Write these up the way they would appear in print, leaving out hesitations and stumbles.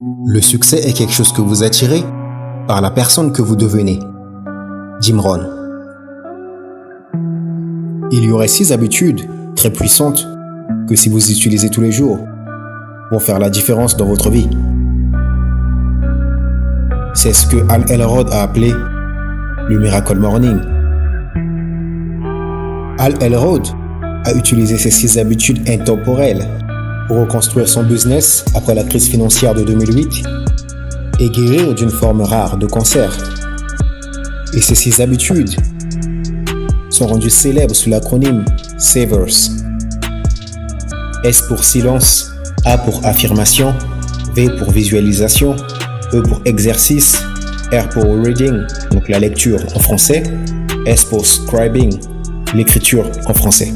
Le succès est quelque chose que vous attirez par la personne que vous devenez. Jim Rohn. Il y aurait 6 habitudes très puissantes que si vous utilisez tous les jours vont faire la différence dans votre vie. C'est ce que Hal Elrod a appelé le Miracle Morning. Hal Elrod a utilisé ces 6 habitudes intemporelles pour reconstruire son business après la crise financière de 2008 et guérir d'une forme rare de cancer. Et ces 6 habitudes sont rendues célèbres sous l'acronyme SAVERS. S pour silence, A pour affirmation, V pour visualisation, E pour exercice, R pour reading, donc la lecture en français, S pour scribing, l'écriture en français.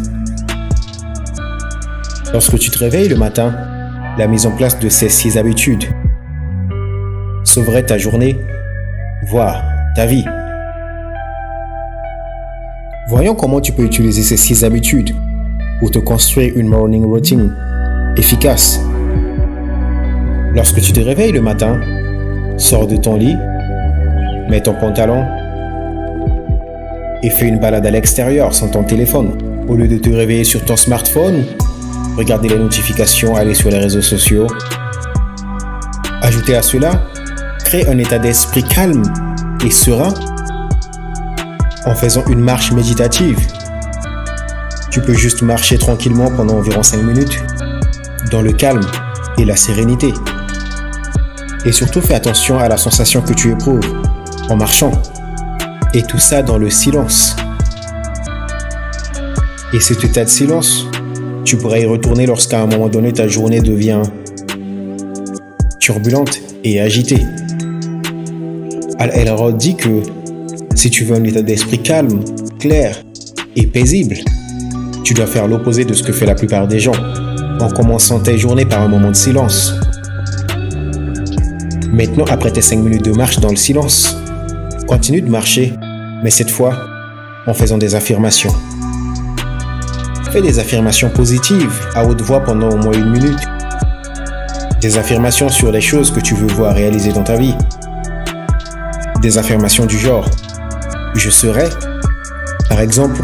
Lorsque tu te réveilles le matin, la mise en place de ces 6 habitudes sauverait ta journée, voire ta vie. Voyons comment tu peux utiliser ces 6 habitudes pour te construire une morning routine efficace. Lorsque tu te réveilles le matin, sors de ton lit, mets ton pantalon et fais une balade à l'extérieur sans ton téléphone. Au lieu de te réveiller sur ton smartphone, regarder les notifications, aller sur les réseaux sociaux. Ajoutez à cela, crée un état d'esprit calme et serein en faisant une marche méditative. Tu peux juste marcher tranquillement pendant environ 5 minutes dans le calme et la sérénité. Et surtout, fais attention à la sensation que tu éprouves en marchant. Et tout ça dans le silence. Et cet état de silence, tu pourrais y retourner lorsqu'à un moment donné ta journée devient turbulente et agitée. Hal Elrod dit que si tu veux un état d'esprit calme, clair et paisible, tu dois faire l'opposé de ce que fait la plupart des gens, en commençant tes journées par un moment de silence. Maintenant, après tes 5 minutes de marche dans le silence, continue de marcher, mais cette fois en faisant des affirmations. Fais des affirmations positives à haute voix pendant au moins 1 minute. Des affirmations sur les choses que tu veux voir réaliser dans ta vie. Des affirmations du genre « Je serai », par exemple,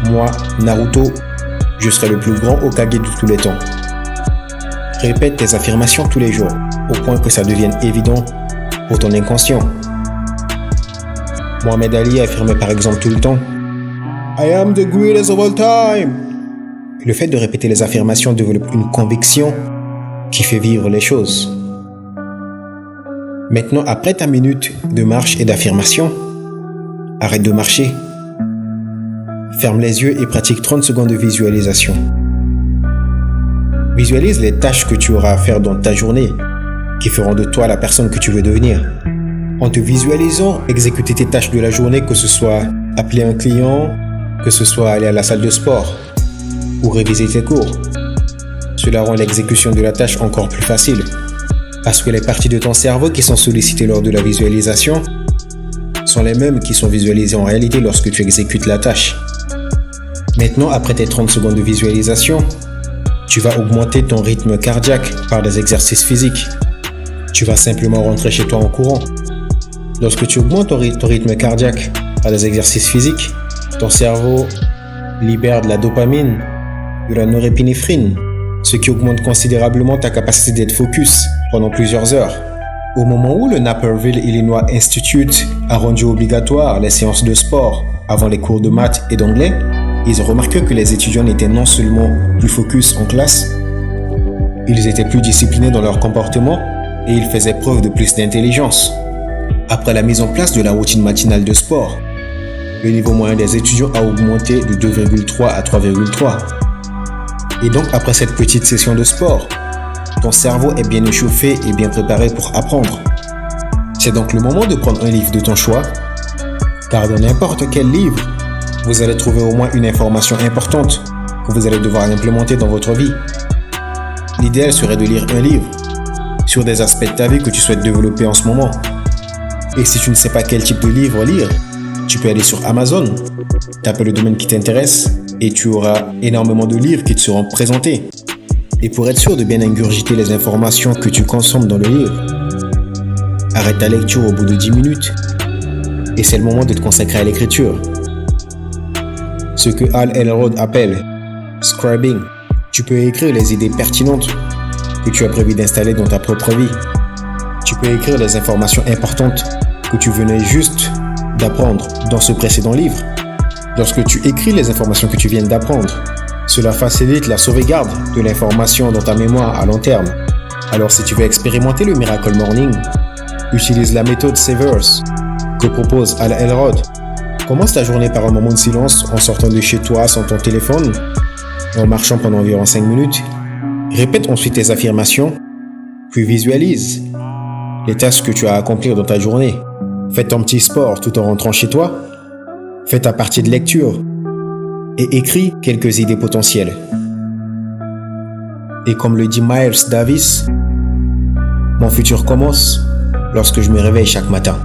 moi, Naruto, je serai le plus grand Hokage de tous les temps. Répète tes affirmations tous les jours, au point que ça devienne évident pour ton inconscient. Mohamed Ali affirmait par exemple tout le temps « I am the greatest of all time ». Le fait de répéter les affirmations développe une conviction qui fait vivre les choses. Maintenant, après ta minute de marche et d'affirmation, arrête de marcher. Ferme les yeux et pratique 30 secondes de visualisation. Visualise les tâches que tu auras à faire dans ta journée qui feront de toi la personne que tu veux devenir. En te visualisant, exécuter tes tâches de la journée, que ce soit appeler un client, que ce soit aller à la salle de sport ou réviser tes cours. Cela rend l'exécution de la tâche encore plus facile parce que les parties de ton cerveau qui sont sollicitées lors de la visualisation sont les mêmes qui sont visualisées en réalité lorsque tu exécutes la tâche. Maintenant, après tes 30 secondes de visualisation, tu vas augmenter ton rythme cardiaque par des exercices physiques. Tu vas simplement rentrer chez toi en courant. Lorsque tu augmentes ton rythme cardiaque par des exercices physiques, ton cerveau libère de la dopamine, de la norépinéphrine, ce qui augmente considérablement ta capacité d'être focus pendant plusieurs heures. Au moment où le Naperville Illinois Institute a rendu obligatoire les séances de sport avant les cours de maths et d'anglais, ils ont remarqué que les étudiants n'étaient non seulement plus focus en classe, ils étaient plus disciplinés dans leur comportement et ils faisaient preuve de plus d'intelligence. Après la mise en place de la routine matinale de sport, le niveau moyen des étudiants a augmenté de 2,3 à 3,3. Et donc, après cette petite session de sport, ton cerveau est bien échauffé et bien préparé pour apprendre. C'est donc le moment de prendre un livre de ton choix, car dans n'importe quel livre, vous allez trouver au moins une information importante que vous allez devoir implémenter dans votre vie. L'idéal serait de lire un livre sur des aspects de ta vie que tu souhaites développer en ce moment. Et si tu ne sais pas quel type de livre lire, tu peux aller sur Amazon, taper le domaine qui t'intéresse et tu auras énormément de livres qui te seront présentés. Et pour être sûr de bien ingurgiter les informations que tu consommes dans le livre, arrête ta lecture au bout de 10 minutes et c'est le moment de te consacrer à l'écriture. Ce que Hal Elrod appelle scribing. Tu peux écrire les idées pertinentes que tu as prévu d'installer dans ta propre vie. Tu peux écrire les informations importantes que tu venais juste d'apprendre dans ce précédent livre. Lorsque tu écris les informations que tu viens d'apprendre, cela facilite la sauvegarde de l'information dans ta mémoire à long terme. Alors si tu veux expérimenter le Miracle Morning, utilise la méthode Savers que propose Hal Elrod. Commence ta journée par un moment de silence en sortant de chez toi sans ton téléphone, en marchant pendant environ 5 minutes. Répète ensuite tes affirmations, puis visualise les tâches que tu as à accomplir dans ta journée. Fais ton petit sport tout en rentrant chez toi. Fais ta partie de lecture et écris quelques idées potentielles. Et comme le dit Miles Davis, mon futur commence lorsque je me réveille chaque matin.